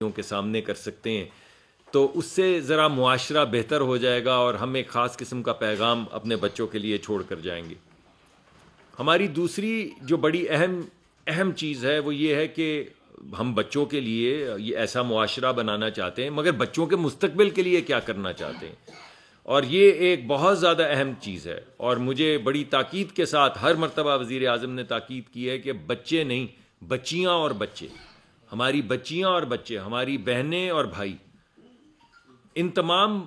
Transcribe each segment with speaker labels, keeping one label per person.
Speaker 1: کے سامنے کر سکتے ہیں تو اس سے ذرا معاشرہ بہتر ہو جائے گا اور ہم ایک خاص قسم کا پیغام اپنے بچوں کے لیے چھوڑ کر جائیں گے. ہماری دوسری جو بڑی اہم چیز ہے وہ یہ ہے کہ ہم بچوں کے لیے یہ ایسا معاشرہ بنانا چاہتے ہیں، مگر بچوں کے مستقبل کے لیے کیا کرنا چاہتے ہیں، اور یہ ایک بہت زیادہ اہم چیز ہے. اور مجھے بڑی تاکید کے ساتھ ہر مرتبہ وزیر اعظم نے تاکید کی ہے کہ بچے نہیں، بچیاں اور بچے، ہماری بچیاں اور بچے، ہماری بہنیں اور بھائی، ان تمام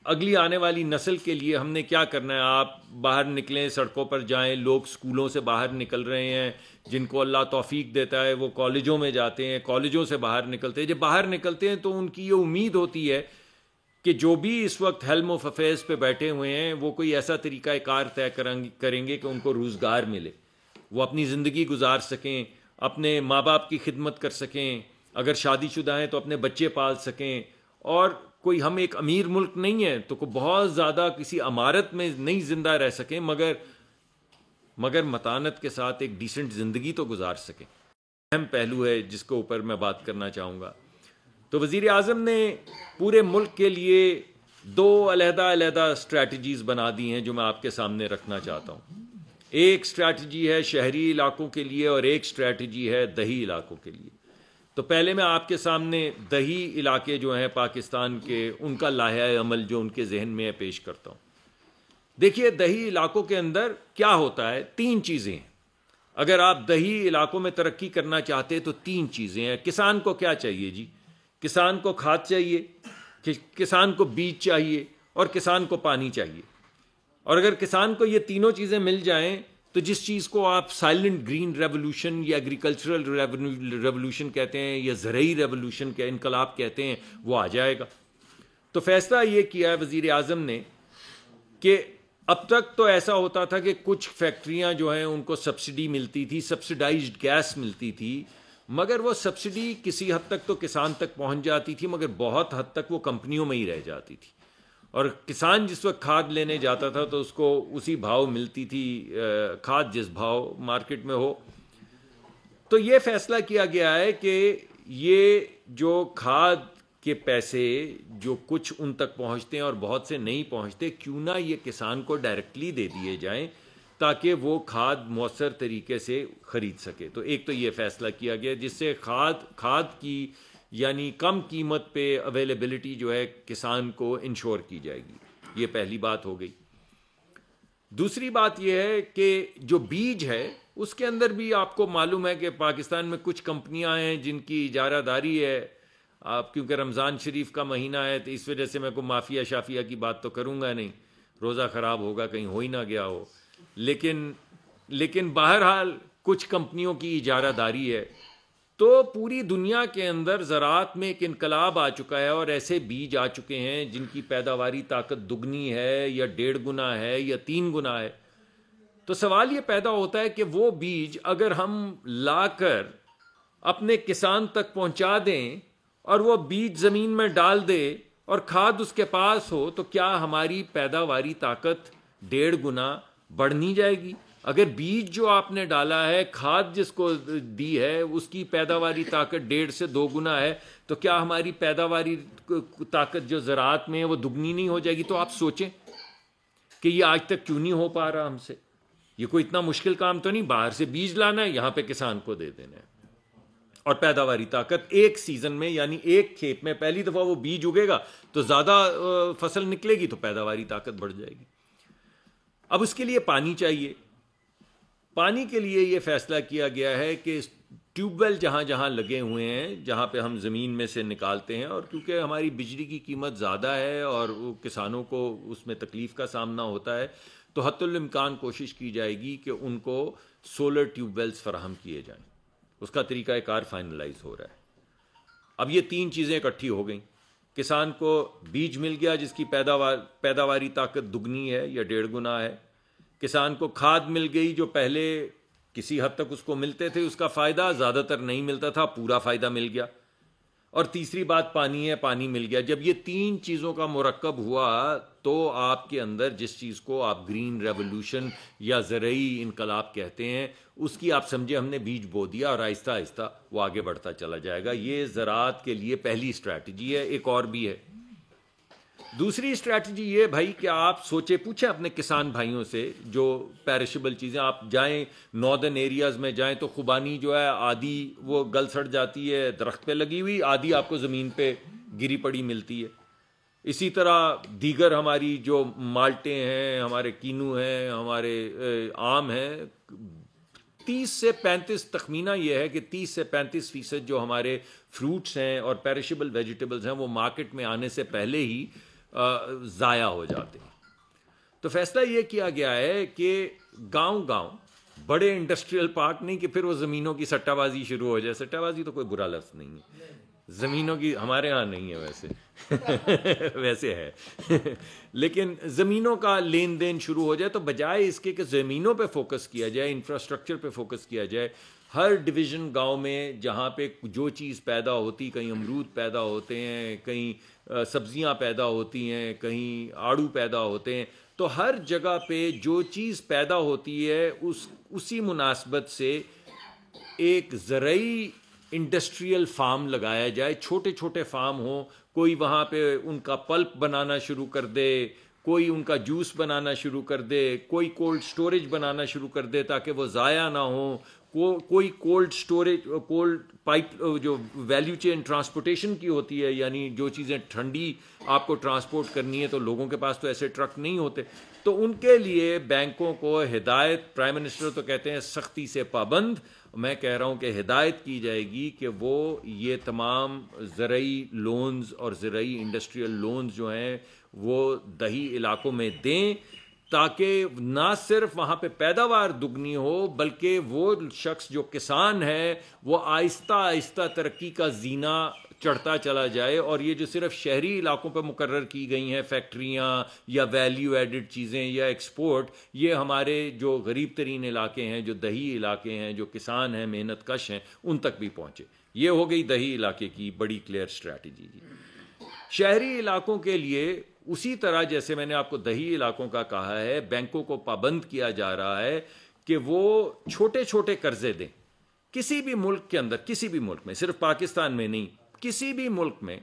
Speaker 1: اگلی آنے والی نسل کے لیے ہم نے کیا کرنا ہے. آپ باہر نکلیں، سڑکوں پر جائیں، لوگ سکولوں سے باہر نکل رہے ہیں، جن کو اللہ توفیق دیتا ہے وہ کالجوں میں جاتے ہیں، کالجوں سے باہر نکلتے ہیں. جب باہر نکلتے ہیں تو ان کی یہ امید ہوتی ہے کہ جو بھی اس وقت ہیلم آف افیئرس پہ بیٹھے ہوئے ہیں وہ کوئی ایسا طریقہ کار طے کریں گے کہ ان کو روزگار ملے، وہ اپنی زندگی گزار سکیں، اپنے ماں باپ کی خدمت کر سکیں، اگر شادی شدہ ہیں تو اپنے بچے پال سکیں. اور کوئی ہم ایک امیر ملک نہیں ہے تو کوئی بہت زیادہ کسی عمارت میں نہیں زندہ رہ سکیں، مگر متانت کے ساتھ ایک ڈیسنٹ زندگی تو گزار سکیں. اہم پہلو ہے جس کے اوپر میں بات کرنا چاہوں گا. تو وزیر اعظم نے پورے ملک کے لیے 2 علیحدہ اسٹریٹجیز بنا دی ہیں جو میں آپ کے سامنے رکھنا چاہتا ہوں. ایک اسٹریٹجی ہے شہری علاقوں کے لیے اور ایک اسٹریٹجی ہے دیہی علاقوں کے لیے. تو پہلے میں آپ کے سامنے دیہی علاقے جو ہیں پاکستان کے، ان کا لائحہ عمل جو ان کے ذہن میں ہے پیش کرتا ہوں. دیکھیے دیہی علاقوں کے اندر کیا ہوتا ہے، 3 چیزیں ہیں. اگر آپ دیہی علاقوں میں ترقی کرنا چاہتے ہیں تو 3 چیزیں ہیں. کسان کو کیا چاہیے جی؟ کسان کو کھاد چاہیے، کسان کو بیج چاہیے، اور کسان کو پانی چاہیے. اور اگر کسان کو یہ تینوں چیزیں مل جائیں تو جس چیز کو آپ سائلنٹ گرین ریولوشن یا ایگریکلچرل ریولوشن کہتے ہیں یا زرعی ریولوشن کے انقلاب کہتے ہیں، وہ آ جائے گا. تو فیصلہ یہ کیا ہے وزیر اعظم نے کہ اب تک تو ایسا ہوتا تھا کہ کچھ فیکٹریاں جو ہیں ان کو سبسڈی ملتی تھی، سبسڈائزڈ گیس ملتی تھی، مگر وہ سبسڈی کسی حد تک تو کسان تک پہنچ جاتی تھی، مگر بہت حد تک وہ کمپنیوں میں ہی رہ جاتی تھی. اور کسان جس وقت کھاد لینے جاتا تھا تو اس کو اسی بھاؤ ملتی تھی کھاد جس بھاؤ مارکیٹ میں ہو. تو یہ فیصلہ کیا گیا ہے کہ یہ جو کھاد کے پیسے جو کچھ ان تک پہنچتے ہیں اور بہت سے نہیں پہنچتے، کیوں نہ یہ کسان کو ڈائریکٹلی دے دیے جائیں تاکہ وہ کھاد مؤثر طریقے سے خرید سکے. تو ایک تو یہ فیصلہ کیا گیا جس سے کھاد کی یعنی کم قیمت پہ اویلیبلٹی جو ہے کسان کو انشور کی جائے گی. یہ پہلی بات ہو گئی. دوسری بات یہ ہے کہ جو بیج ہے اس کے اندر بھی آپ کو معلوم ہے کہ پاکستان میں کچھ کمپنیاں ہیں جن کی اجارہ داری ہے. آپ کیونکہ رمضان شریف کا مہینہ ہے تو اس وجہ سے میں کوئی مافیا شافیا کی بات تو کروں گا نہیں، روزہ خراب ہوگا کہیں ہو ہی نہ گیا ہو. لیکن بہرحال کچھ کمپنیوں کی اجارہ داری ہے. تو پوری دنیا کے اندر زراعت میں ایک انقلاب آ چکا ہے اور ایسے بیج آ چکے ہیں جن کی پیداواری طاقت دگنی ہے یا 1.5 گنا ہے یا 3 گنا ہے. تو سوال یہ پیدا ہوتا ہے کہ وہ بیج اگر ہم لا کر اپنے کسان تک پہنچا دیں اور وہ بیج زمین میں ڈال دے اور کھاد اس کے پاس ہو تو کیا ہماری پیداواری طاقت 1.5 گنا بڑھ نہیں جائے گی؟ اگر بیج جو آپ نے ڈالا ہے، کھاد جس کو دی ہے، اس کی پیداواری طاقت 1.5 سے 2 گنا ہے تو کیا ہماری پیداواری طاقت جو زراعت میں ہے وہ دگنی نہیں ہو جائے گی؟ تو آپ سوچیں کہ یہ آج تک کیوں نہیں ہو پا رہا ہم سے. یہ کوئی اتنا مشکل کام تو نہیں، باہر سے بیج لانا ہے، یہاں پہ کسان کو دے دینا ہے اور پیداواری طاقت ایک سیزن میں یعنی ایک کھیت میں پہلی دفعہ وہ بیج اگے گا تو زیادہ فصل نکلے گی تو پیداواری طاقت بڑھ جائے گی. اب اس کے لیے پانی چاہیے. پانی کے لیے یہ فیصلہ کیا گیا ہے کہ ٹیوب ویل جہاں جہاں لگے ہوئے ہیں، جہاں پہ ہم زمین میں سے نکالتے ہیں، اور کیونکہ ہماری بجلی کی قیمت زیادہ ہے اور کسانوں کو اس میں تکلیف کا سامنا ہوتا ہے، تو حتی الامکان کوشش کی جائے گی کہ ان کو سولر ٹیوب ویلز فراہم کیے جائیں. اس کا طریقہ کار فائنلائز ہو رہا ہے. اب یہ 3 چیزیں اکٹھی ہو گئیں. کسان کو بیج مل گیا جس کی پیداواری طاقت دگنی ہے یا 1.5 گنا ہے. کسان کو کھاد مل گئی جو پہلے کسی حد تک اس کو ملتے تھے، اس کا فائدہ زیادہ تر نہیں ملتا تھا، پورا فائدہ مل گیا. اور تیسری بات پانی ہے، پانی مل گیا. جب یہ تین چیزوں کا مرکب ہوا تو آپ کے اندر جس چیز کو آپ گرین ریولوشن یا زرعی انقلاب کہتے ہیں، اس کی آپ سمجھے ہم نے بیج بو دیا اور آہستہ آہستہ وہ آگے بڑھتا چلا جائے گا. یہ زراعت کے لیے پہلی اسٹریٹجی ہے. ایک اور بھی ہے. دوسری اسٹریٹجی یہ بھائی کہ آپ سوچے پوچھیں اپنے کسان بھائیوں سے جو پیرشبل چیزیں، آپ جائیں ناردرن ایریاز میں جائیں تو خوبانی جو ہے آدھی وہ گل سڑ جاتی ہے درخت پہ لگی ہوئی، آدھی آپ کو زمین پہ گری پڑی ملتی ہے. اسی طرح دیگر ہماری جو مالٹے ہیں، ہمارے کینو ہیں، ہمارے آم ہیں، 30 سے 35 تخمینہ یہ ہے کہ 30 سے 35% جو ہمارے فروٹس ہیں اور پیرشبل ویجیٹیبلز ہیں وہ مارکیٹ میں آنے سے پہلے ہی ضائع ہو جاتے ہیں. تو فیصلہ یہ کیا گیا ہے کہ گاؤں گاؤں بڑے انڈسٹریل پارک نہیں کہ پھر وہ زمینوں کی سٹہ بازی شروع ہو جائے. سٹہ بازی تو کوئی برا لفظ نہیں ہے، زمینوں کی ہمارے ہاں نہیں ہے ویسے ویسے ہے لیکن زمینوں کا لین دین شروع ہو جائے تو بجائے اس کے کہ زمینوں پہ فوکس کیا جائے، انفراسٹرکچر پہ فوکس کیا جائے، ہر ڈویژن گاؤں میں جہاں پہ جو چیز پیدا ہوتی، کہیں امرود پیدا ہوتے ہیں، کہیں سبزیاں پیدا ہوتی ہیں، کہیں آڑو پیدا ہوتے ہیں، تو ہر جگہ پہ جو چیز پیدا ہوتی ہے اسی مناسبت سے ایک زرعی انڈسٹریل فارم لگایا جائے. چھوٹے چھوٹے فارم ہوں، کوئی وہاں پہ ان کا پلپ بنانا شروع کر دے، کوئی ان کا جوس بنانا شروع کر دے، کوئی کولڈ سٹوریج بنانا شروع کر دے تاکہ وہ ضائع نہ ہوں، کوئی کولڈ سٹوریج، کولڈ پائپ جو ویلیو چین ٹرانسپورٹیشن کی ہوتی ہے، یعنی جو چیزیں ٹھنڈی آپ کو ٹرانسپورٹ کرنی ہے تو لوگوں کے پاس تو ایسے ٹرک نہیں ہوتے، تو ان کے لیے بینکوں کو ہدایت، پرائم منسٹر تو کہتے ہیں سختی سے پابند، میں کہہ رہا ہوں کہ ہدایت کی جائے گی کہ وہ یہ تمام زرعی لونز اور زرعی انڈسٹریل لونز جو ہیں وہ دیہی علاقوں میں دیں تاکہ نہ صرف وہاں پہ پیداوار دگنی ہو بلکہ وہ شخص جو کسان ہے وہ آہستہ آہستہ ترقی کا زینہ چڑھتا چلا جائے. اور یہ جو صرف شہری علاقوں پہ مقرر کی گئی ہیں فیکٹریاں یا ویلیو ایڈڈ چیزیں یا ایکسپورٹ، یہ ہمارے جو غریب ترین علاقے ہیں، جو دیہی علاقے ہیں، جو کسان ہیں، محنت کش ہیں، ان تک بھی پہنچے. یہ ہو گئی دیہی علاقے کی بڑی کلیئر اسٹریٹجی. شہری علاقوں کے لیے اسی طرح جیسے میں نے آپ کو دیہی علاقوں کا کہا ہے، بینکوں کو پابند کیا جا رہا ہے کہ وہ چھوٹے چھوٹے قرضے دیں. کسی بھی ملک کے اندر، کسی بھی ملک میں، صرف پاکستان میں نہیں، کسی بھی ملک میں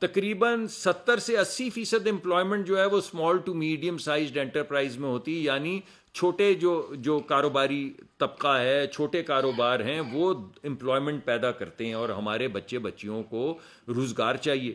Speaker 1: تقریباً 70 سے 80% امپلائمنٹ جو ہے وہ small to medium sized enterprise میں ہوتی ہے، یعنی چھوٹے جو کاروباری طبقہ ہے، چھوٹے کاروبار ہیں، وہ امپلائمنٹ پیدا کرتے ہیں اور ہمارے بچے بچیوں کو روزگار چاہیے.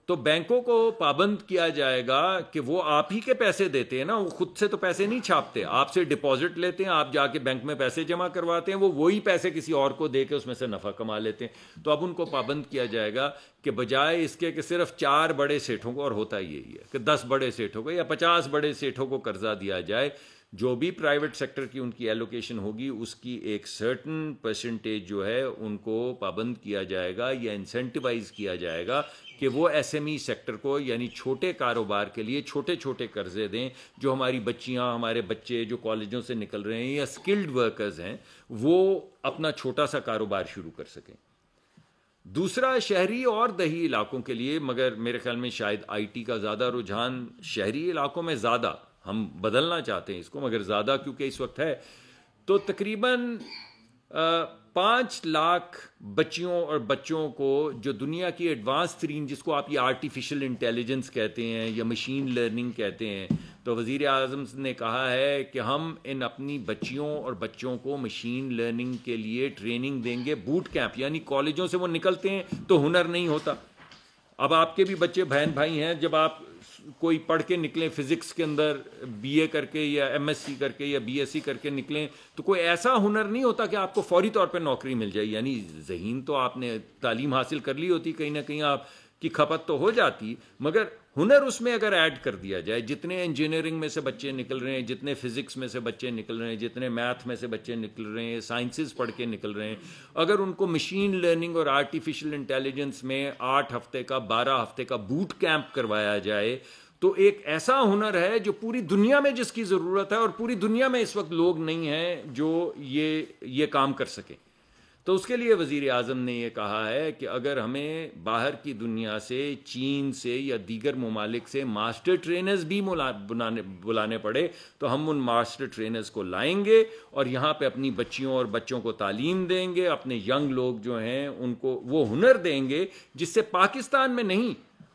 Speaker 1: تو بینکوں کو پابند کیا جائے گا کہ وہ آپ ہی کے پیسے دیتے ہیں نا، وہ خود سے تو پیسے نہیں چھاپتے، آپ سے ڈپازٹ لیتے ہیں، آپ جا کے بینک میں پیسے جمع کرواتے ہیں، وہ وہی پیسے کسی اور کو دے کے اس میں سے نفع کما لیتے ہیں. تو اب ان کو پابند کیا جائے گا کہ بجائے اس کے کہ صرف 4 بڑے سیٹھوں کو، اور ہوتا یہی ہے کہ 10 بڑے سیٹھوں کو یا 50 بڑے سیٹھوں کو قرضہ دیا جائے، جو بھی پرائیویٹ سیکٹر کی ان کی ایلوکیشن ہوگی اس کی ایک سرٹن پرسنٹیج جو ہے ان کو پابند کیا جائے گا یا انسینٹیوائز کیا جائے گا کہ وہ ایس ایم ای سیکٹر کو، یعنی چھوٹے کاروبار کے لیے چھوٹے چھوٹے قرضے دیں. جو ہماری بچیاں، ہمارے بچے جو کالجوں سے نکل رہے ہیں یا اسکلڈ ورکرز ہیں، وہ اپنا چھوٹا سا کاروبار شروع کر سکیں. دوسرا، شہری اور دیہی علاقوں کے لیے، مگر میرے خیال میں شاید آئی ٹی کا زیادہ رجحان شہری علاقوں میں زیادہ، ہم بدلنا چاہتے ہیں اس کو مگر زیادہ کیونکہ اس وقت ہے، تو تقریباً 5 لاکھ بچیوں اور بچوں کو جو دنیا کی ایڈوانس ترین، جس کو آپ یہ آرٹیفیشل انٹیلیجنس کہتے ہیں یا مشین لرننگ کہتے ہیں، تو وزیر اعظم نے کہا ہے کہ ہم ان اپنی بچیوں اور بچوں کو مشین لرننگ کے لیے ٹریننگ دیں گے. بوٹ کیمپ، یعنی کالجوں سے وہ نکلتے ہیں تو ہنر نہیں ہوتا. اب آپ کے بھی بچے بہن بھائی ہیں، جب آپ کوئی پڑھ کے نکلیں فزکس کے اندر بی اے کر کے یا ایم ایس سی کر کے یا بی ایس سی کر کے نکلیں تو کوئی ایسا ہنر نہیں ہوتا کہ آپ کو فوری طور پہ نوکری مل جائے. یعنی ذہین تو آپ نے تعلیم حاصل کر لی ہوتی، کہیں نہ کہیں آپ کی کھپت تو ہو جاتی، مگر ہنر اس میں اگر ایڈ کر دیا جائے. جتنے انجینئرنگ میں سے بچے نکل رہے ہیں، جتنے فزکس میں سے بچے نکل رہے ہیں، جتنے میتھ میں سے بچے نکل رہے ہیں، سائنسز پڑھ کے نکل رہے ہیں، اگر ان کو مشین لرننگ اور آرٹیفیشل انٹیلیجنس میں 8 ہفتے کا 12 ہفتے کا بوٹ کیمپ کروایا جائے تو ایک ایسا ہنر ہے جو پوری دنیا میں جس کی ضرورت ہے، اور پوری دنیا میں اس وقت لوگ نہیں ہیں جو یہ کام کر سکیں. تو اس کے لیے وزیر اعظم نے یہ کہا ہے کہ اگر ہمیں باہر کی دنیا سے، چین سے یا دیگر ممالک سے ماسٹر ٹرینرز بھی بلانے پڑے تو ہم ان ماسٹر ٹرینرز کو لائیں گے اور یہاں پہ اپنی بچیوں اور بچوں کو تعلیم دیں گے، اپنے ینگ لوگ جو ہیں ان کو وہ ہنر دیں گے جس سے پاکستان میں نہیں،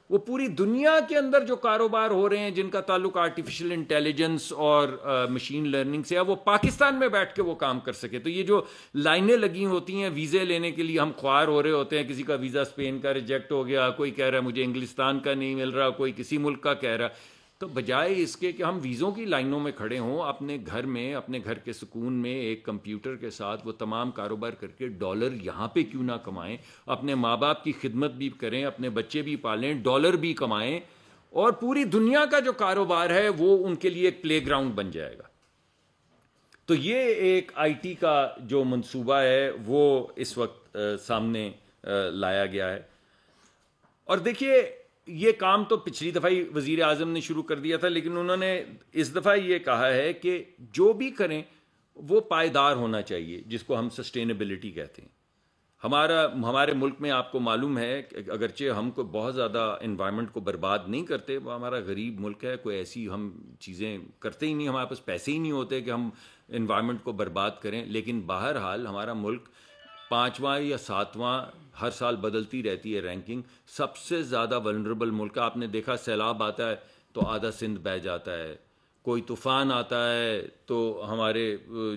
Speaker 1: وہ پوری دنیا کے اندر جو کاروبار ہو رہے ہیں جن کا تعلق آرٹیفیشل انٹیلیجنس اور مشین لرننگ سے ہے، وہ پاکستان میں بیٹھ کے وہ کام کر سکے. تو یہ جو لائنیں لگی ہوتی ہیں ویزے لینے کے لیے، ہم خوار ہو رہے ہوتے ہیں، کسی کا ویزا اسپین کا ریجیکٹ ہو گیا، کوئی کہہ رہا ہے مجھے انگلستان کا نہیں مل رہا، کوئی کسی ملک کا کہہ رہا، تو بجائے اس کے کہ ہم ویزوں کی لائنوں میں کھڑے ہوں، اپنے گھر میں، اپنے گھر کے سکون میں ایک کمپیوٹر کے ساتھ وہ تمام کاروبار کر کے ڈالر یہاں پہ کیوں نہ کمائیں، اپنے ماں باپ کی خدمت بھی کریں، اپنے بچے بھی پالیں، ڈالر بھی کمائیں، اور پوری دنیا کا جو کاروبار ہے وہ ان کے لیے ایک پلے گراؤنڈ بن جائے گا. تو یہ ایک آئی ٹی کا جو منصوبہ ہے وہ اس وقت سامنے لایا گیا ہے. اور دیکھیے یہ کام تو پچھلی دفعہ ہی وزیر اعظم نے شروع کر دیا تھا، لیکن انہوں نے اس دفعہ یہ کہا ہے کہ جو بھی کریں وہ پائیدار ہونا چاہیے، جس کو ہم سسٹینیبلٹی کہتے ہیں. ہمارے ملک میں آپ کو معلوم ہے کہ اگرچہ ہم کو بہت زیادہ انوائرمنٹ کو برباد نہیں کرتے، وہ ہمارا غریب ملک ہے، کوئی ایسی ہم چیزیں کرتے ہی نہیں، ہمارے پاس پیسے ہی نہیں ہوتے کہ ہم انوائرمنٹ کو برباد کریں، لیکن بہرحال ہمارا ملک 5واں یا 7واں ہر سال بدلتی رہتی ہے رینکنگ، سب سے زیادہ ولنریبل ملک. آپ نے دیکھا سیلاب آتا ہے تو آدھا سندھ بہہ جاتا ہے، کوئی طوفان آتا ہے تو ہمارے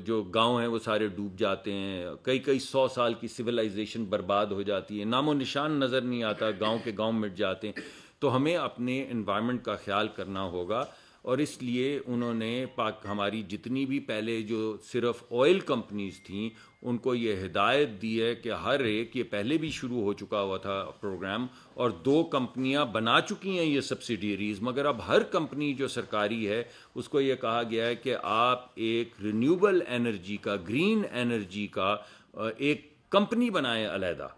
Speaker 1: جو گاؤں ہیں وہ سارے ڈوب جاتے ہیں، کئی 100 سال کی سویلائزیشن برباد ہو جاتی ہے، نام و نشان نظر نہیں آتا، گاؤں کے گاؤں مٹ جاتے ہیں. تو ہمیں اپنے انوائرمنٹ کا خیال کرنا ہوگا، اور اس لیے انہوں نے ہماری جتنی بھی پہلے جو صرف آئل کمپنیز تھیں ان کو یہ ہدایت دی ہے کہ ہر ایک، یہ پہلے بھی شروع ہو چکا ہوا تھا پروگرام، اور 2 کمپنیاں بنا چکی ہیں یہ سبسیڈیریز، مگر اب ہر کمپنی جو سرکاری ہے اس کو یہ کہا گیا ہے کہ آپ ایک رینیوبل انرجی کا، گرین انرجی کا ایک کمپنی بنائیں علیحدہ،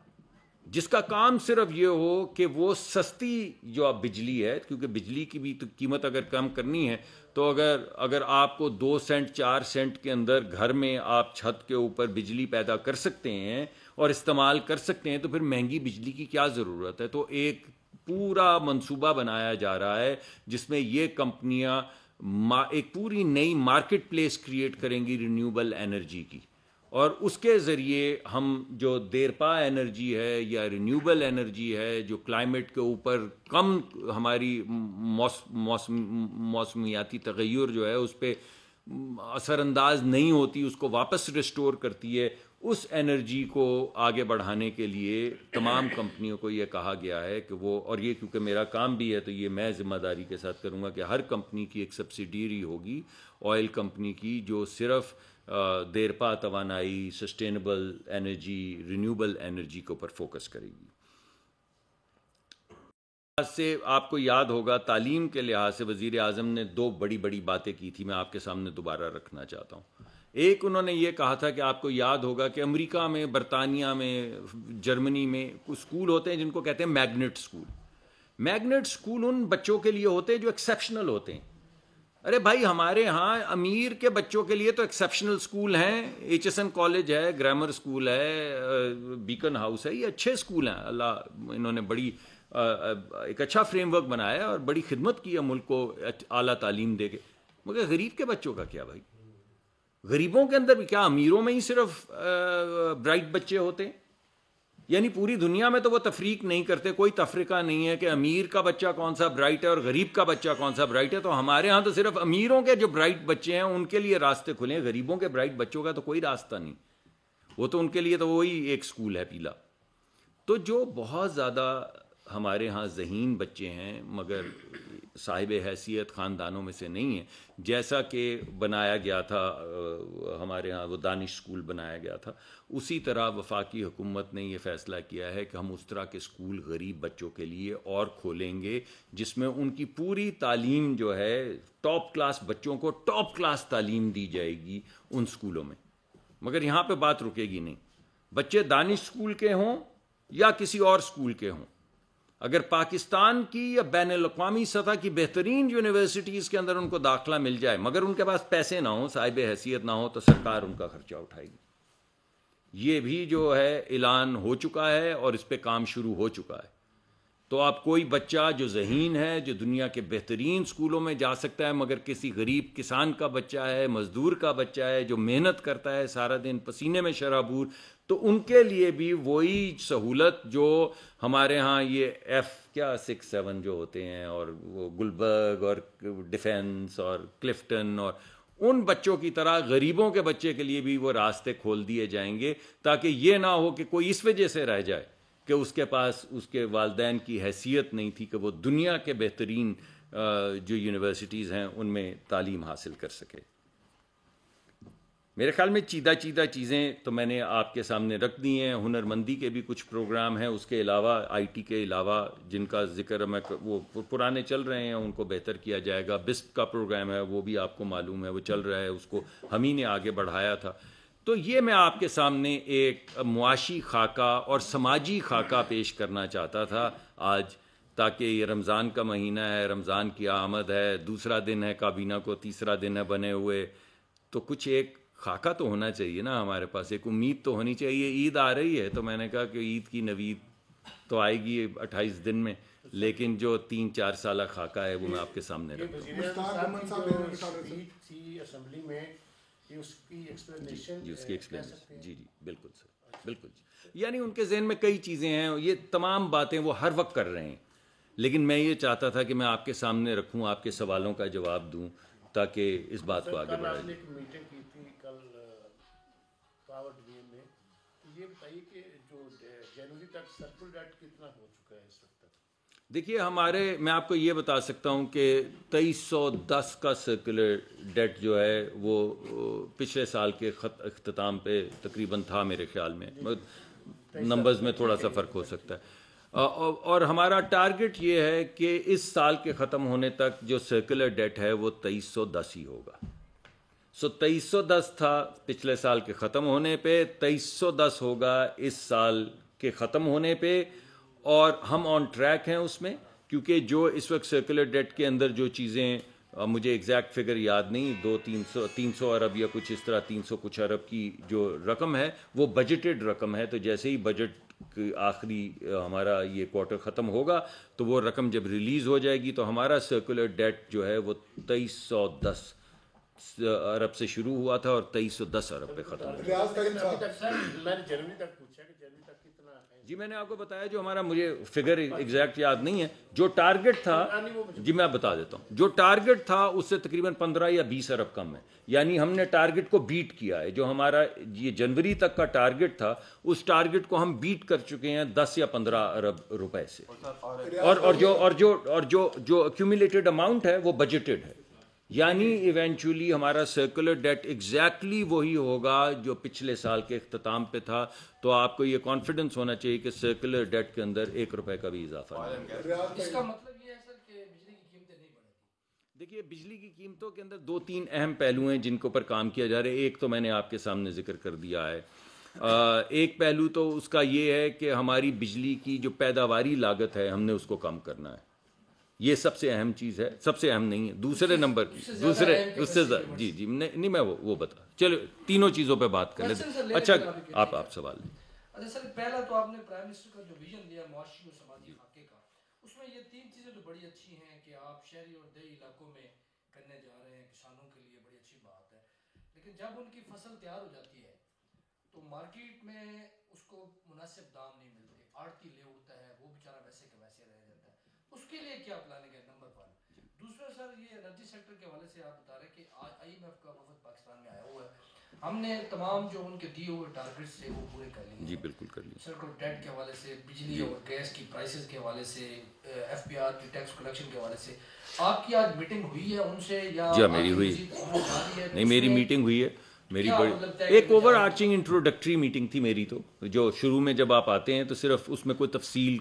Speaker 1: جس کا کام صرف یہ ہو کہ وہ سستی جو اب بجلی ہے، کیونکہ بجلی کی بھی تو قیمت اگر کم کرنی ہے تو اگر آپ کو 2 سینٹ 4 سینٹ کے اندر گھر میں آپ چھت کے اوپر بجلی پیدا کر سکتے ہیں اور استعمال کر سکتے ہیں تو پھر مہنگی بجلی کی کیا ضرورت ہے. تو ایک پورا منصوبہ بنایا جا رہا ہے جس میں یہ کمپنیاں ایک پوری نئی مارکیٹ پلیس کریٹ کریں گی رینیوبل انرجی کی، اور اس کے ذریعے ہم جو دیرپا انرجی ہے یا رینیوبل انرجی ہے جو کلائمیٹ کے اوپر کم ہماری موسمیاتی تغیر جو ہے اس پہ اثر انداز نہیں ہوتی، اس کو واپس ریسٹور کرتی ہے، اس انرجی کو آگے بڑھانے کے لیے تمام کمپنیوں کو یہ کہا گیا ہے کہ وہ، اور یہ کیونکہ میرا کام بھی ہے تو یہ میں ذمہ داری کے ساتھ کروں گا کہ ہر کمپنی کی ایک سبسیڈیری ہوگی آئل کمپنی کی جو صرف دیرپا توانائی، سسٹینیبل انرجی، رینیوبل انرجی کے اوپر فوکس کرے گی. سے آپ کو یاد ہوگا تعلیم کے لحاظ سے وزیر اعظم نے 2 بڑی باتیں کی تھی، میں آپ کے سامنے دوبارہ رکھنا چاہتا ہوں. ایک انہوں نے یہ کہا تھا کہ آپ کو یاد ہوگا کہ امریکہ میں، برطانیہ میں، جرمنی میں کچھ اسکول ہوتے ہیں جن کو کہتے ہیں میگنٹ اسکول. میگنٹ اسکول ان بچوں کے لیے ہوتے ہیں جو ایکسیپشنل ہوتے ہیں. ارے بھائی ہمارے ہاں امیر کے بچوں کے لیے تو ایکسیپشنل اسکول ہیں، HSN کالج ہے، گرامر اسکول ہے، بیکن ہاؤس ہے، یہ اچھے اسکول ہیں، اللہ انہوں نے بڑی ایک اچھا فریم ورک بنایا ہے اور بڑی خدمت کی ہے ملک کو اعلیٰ تعلیم دے کے. مگر غریب کے بچوں کا کیا بھائی؟ غریبوں کے اندر بھی کیا امیروں میں ہی صرف برائٹ بچے ہوتے ہیں؟ یعنی پوری دنیا میں تو وہ تفریق نہیں کرتے، کوئی تفریقہ نہیں ہے کہ امیر کا بچہ کون سا برائٹ ہے اور غریب کا بچہ کون سا برائٹ ہے. تو ہمارے ہاں تو صرف امیروں کے جو برائٹ بچے ہیں ان کے لیے راستے کھلے ہیں، غریبوں کے برائٹ بچوں کا تو کوئی راستہ نہیں، وہ تو ان کے لیے تو وہی ایک اسکول ہے پیلا. تو جو بہت زیادہ ہمارے ہاں ذہین بچے ہیں مگر صاحب حیثیت خاندانوں میں سے نہیں ہیں، جیسا کہ بنایا گیا تھا ہمارے ہاں وہ دانش اسکول بنایا گیا تھا، اسی طرح وفاقی حکومت نے یہ فیصلہ کیا ہے کہ ہم اس طرح کے اسکول غریب بچوں کے لیے اور کھولیں گے جس میں ان کی پوری تعلیم جو ہے ٹاپ کلاس بچوں کو ٹاپ کلاس تعلیم دی جائے گی ان اسکولوں میں. مگر یہاں پہ بات رکے گی نہیں، بچے دانش اسکول کے ہوں یا کسی اور اسکول کے ہوں، اگر پاکستان کی یا بین الاقوامی سطح کی بہترین یونیورسٹیز کے اندر ان کو داخلہ مل جائے مگر ان کے پاس پیسے نہ ہوں، صاحب حیثیت نہ ہو، تو سرکار ان کا خرچہ اٹھائے گی. یہ بھی جو ہے اعلان ہو چکا ہے اور اس پہ کام شروع ہو چکا ہے. تو آپ کوئی بچہ جو ذہین ہے، جو دنیا کے بہترین اسکولوں میں جا سکتا ہے، مگر کسی غریب کسان کا بچہ ہے، مزدور کا بچہ ہے، جو محنت کرتا ہے سارا دن پسینے میں شرابور، تو ان کے لیے بھی وہی سہولت جو ہمارے ہاں یہ F6-7 جو ہوتے ہیں، اور وہ گلبرگ اور ڈیفینس اور کلفٹن، اور ان بچوں کی طرح غریبوں کے بچے کے لیے بھی وہ راستے کھول دیے جائیں گے، تاکہ یہ نہ ہو کہ کوئی اس وجہ سے رہ جائے کہ اس کے پاس اس کے والدین کی حیثیت نہیں تھی کہ وہ دنیا کے بہترین جو یونیورسٹیز ہیں ان میں تعلیم حاصل کر سکے. میرے خیال میں چیدہ چیزیں تو میں نے آپ کے سامنے رکھ دی ہیں. ہنر مندی کے بھی کچھ پروگرام ہیں، اس کے علاوہ آئی ٹی کے علاوہ جن کا ذکر میں وہ پرانے چل رہے ہیں، ان کو بہتر کیا جائے گا. بسپ کا پروگرام ہے، وہ بھی آپ کو معلوم ہے، وہ چل رہا ہے، اس کو ہم ہی نے آگے بڑھایا تھا. تو یہ میں آپ کے سامنے ایک معاشی خاکہ اور سماجی خاکہ پیش کرنا چاہتا تھا آج، تاکہ یہ رمضان کا مہینہ ہے، رمضان کی آمد ہے، دوسرا دن ہے کابینہ کو، تیسرا دن ہے بنے ہوئے، تو کچھ ایک خاکہ تو ہونا چاہیے نا ہمارے پاس، ایک امید تو ہونی چاہیے. عید آ رہی ہے تو میں نے کہا کہ عید کی نوید تو آئے گی 28 دن میں، لیکن جو 3-4 سالہ خاکہ ہے وہ میں آپ کے سامنے رکھتا ہوں.
Speaker 2: اس کی ایکسپلینیشن
Speaker 1: جی بالکل سر، بالکل. یعنی ان کے ذہن میں کئی چیزیں ہیں، یہ تمام باتیں وہ ہر وقت کر رہے ہیں، لیکن میں یہ چاہتا تھا کہ میں آپ کے سامنے رکھوں، آپ کے سوالوں کا جواب دوں، تاکہ اس بات کو آگے بڑھایا جائے.
Speaker 2: میٹنگ کی تھی کل پاور ڈویژن میں، یہ بتائیے کہ جو جنوری تک سرکل ڈیٹ کتنا ہو چکا ہے اس وقت تک؟
Speaker 1: دیکھیے میں آپ کو یہ بتا سکتا ہوں کہ 2310 کا سرکولر ڈیٹ جو ہے وہ پچھلے سال کے اختتام پہ تقریباً تھا میرے خیال میں، نمبرز میں تھوڑا سا فرق ہو سکتا ہے. اور ہمارا ٹارگٹ یہ ہے کہ اس سال کے ختم ہونے تک جو سرکولر ڈیٹ ہے وہ 2310 ہی ہوگا. 2310 تھا پچھلے سال کے ختم ہونے پہ، 2310 ہوگا اس سال کے ختم ہونے پہ، اور ہم آن ٹریک ہیں اس میں، کیونکہ جو اس وقت سرکولر ڈیٹ کے اندر جو چیزیں، مجھے ایگزیکٹ فگر یاد نہیں، 300 ارب یا کچھ اس طرح 300 کچھ ارب کی جو رقم ہے وہ بجٹڈ رقم ہے. تو جیسے ہی بجٹ آخری ہمارا یہ کوارٹر ختم ہوگا تو وہ رقم جب ریلیز ہو جائے گی تو ہمارا سرکولر ڈیٹ جو ہے وہ 2310 ارب سے شروع ہوا تھا اور 2310 ارب پہ ختم ہو گیا. جی میں نے آپ کو بتایا جو ہمارا، مجھے فگر ایگزیکٹ یاد نہیں ہے، جو ٹارگٹ تھا، جی میں بتا دیتا ہوں، جو ٹارگٹ تھا اس سے تقریباً 15 یا 20 ارب کم ہے. یعنی ہم نے ٹارگٹ کو بیٹ کیا ہے. جو ہمارا یہ جنوری تک کا ٹارگٹ تھا اس ٹارگٹ کو ہم بیٹ کر چکے ہیں 10 یا 15 ارب روپے سے. اور جو ایکومولیٹڈ اماؤنٹ ہے وہ بجٹڈ ہے. یعنی ایونچولی ہمارا سرکولر ڈیٹ ایگزیکٹلی وہی ہوگا جو پچھلے سال کے اختتام پہ تھا. تو آپ کو یہ کانفیڈنس ہونا چاہیے کہ سرکولر ڈیٹ کے اندر 1 روپے کا بھی اضافہ نہیں.
Speaker 3: اس کا مطلب یہ ہے سر کہ بجلی کی قیمتیں نہیں بڑھیں گی؟
Speaker 1: دیکھیے بجلی کی قیمتوں کے اندر 2-3 اہم پہلو ہیں جن کے اوپر کام کیا جا رہا ہے. ایک تو میں نے آپ کے سامنے ذکر کر دیا ہے. ایک پہلو تو اس کا یہ ہے کہ ہماری بجلی کی جو پیداواری لاگت ہے ہم نے اس کو کم کرنا ہے. یہ سب سے اہم چیز ہے، سب سے اہم نہیں ہے، دوسرے نمبر دوسرے اس سے جی نہیں میں وہ بتا، چلو تینوں چیزوں پہ بات کر لیتے. اچھا آپ سوال لیں.
Speaker 3: اچھا سر، پہلا تو آپ نے پرائم منسٹر کا جو ویژن دیا معاشی اور سماجی خاکے کا، اس میں یہ 3 چیزیں تو بڑی اچھی ہیں کہ آپ شہری اور دیہی علاقوں میں کرنے جا رہے ہیں، کسانوں کے لیے بڑی اچھی بات ہے. لیکن جب ان کی فصل تیار ہو جاتی ہے تو مارکیٹ میں اس کو مناسب دام نہیں ملتے، آڑتی لے اڑتا ہے، وہ بیچارہ ویسے کے ویسے رہ جاتا ہے. اس کے لیے کیا پلاننگ ہے؟ نمبر 1. دوسرا سر، یہ انرجی سیکٹر کے حوالے سے آپ بتا رہے ہیں کہ IMF کا وفد پاکستان میں آیا ہوا ہے، ہم نے تمام جو ان کے دیے ہوئے ٹارگیٹس تھے وہ پورے کر لیے.
Speaker 1: جی بالکل کر لیے.
Speaker 3: سرکل ڈیٹ کے حوالے سے، بجلی اور گیس کی پرائسز کے حوالے سے، FBR کی ٹیکس کلیکشن کے حوالے سے آپ کی آج میٹنگ ہوئی ہے ان سے یا؟
Speaker 1: جی میری ہوئی نہیں، میری میٹنگ ہوئی ہے. میری بڑی ایک اوور آرچنگ انٹروڈکٹری میٹنگ تھی میری. تو جو شروع میں جب آپ آتے ہیں تو صرف اس میں کوئی تفصیل،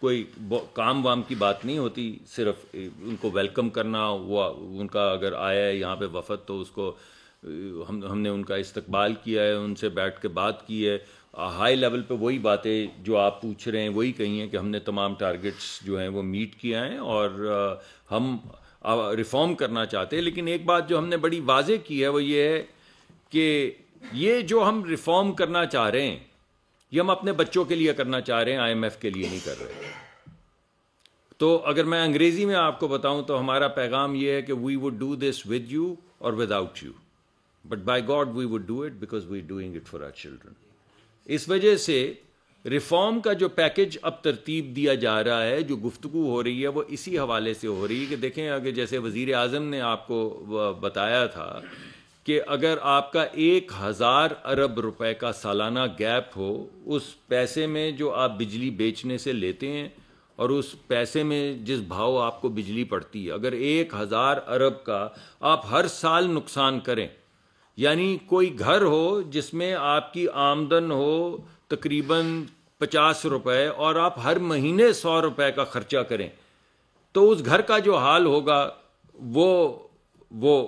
Speaker 1: کوئی کام وام کی بات نہیں ہوتی، صرف ان کو ویلکم کرنا ہوا. ان کا اگر آیا ہے یہاں پہ وفد تو اس کو ہم نے ان کا استقبال کیا ہے، ان سے بیٹھ کے بات کی ہے. ہائی لیول پہ وہی باتیں جو آپ پوچھ رہے ہیں وہی کہی ہیں کہ ہم نے تمام ٹارگٹس جو ہیں وہ میٹ کیا ہیں اور ہم ریفارم کرنا چاہتے ہیں. لیکن ایک بات جو ہم نے بڑی واضح کی ہے وہ یہ ہے کہ یہ جو ہم ریفارم کرنا چاہ رہے ہیں یہ ہم اپنے بچوں کے لیے کرنا چاہ رہے ہیں, آئی ایم ایف کے لیے نہیں کر رہے. تو اگر میں انگریزی میں آپ کو بتاؤں تو ہمارا پیغام یہ ہے کہ we would do this with you or without you, but by God we would do it because we doing it for our children. اس وجہ سے ریفارم کا جو پیکج اب ترتیب دیا جا رہا ہے, جو گفتگو ہو رہی ہے, وہ اسی حوالے سے ہو رہی ہے کہ دیکھیں اگر جیسے وزیر اعظم نے آپ کو بتایا تھا کہ اگر آپ کا 1,000 ارب روپے کا سالانہ گیپ ہو, اس پیسے میں جو آپ بجلی بیچنے سے لیتے ہیں اور اس پیسے میں جس بھاؤ آپ کو بجلی پڑتی ہے, اگر 1,000 ارب کا آپ ہر سال نقصان کریں, یعنی کوئی گھر ہو جس میں آپ کی آمدن ہو تقریباً 50 روپے اور آپ ہر مہینے 100 روپے کا خرچہ کریں, تو اس گھر کا جو حال ہوگا وہ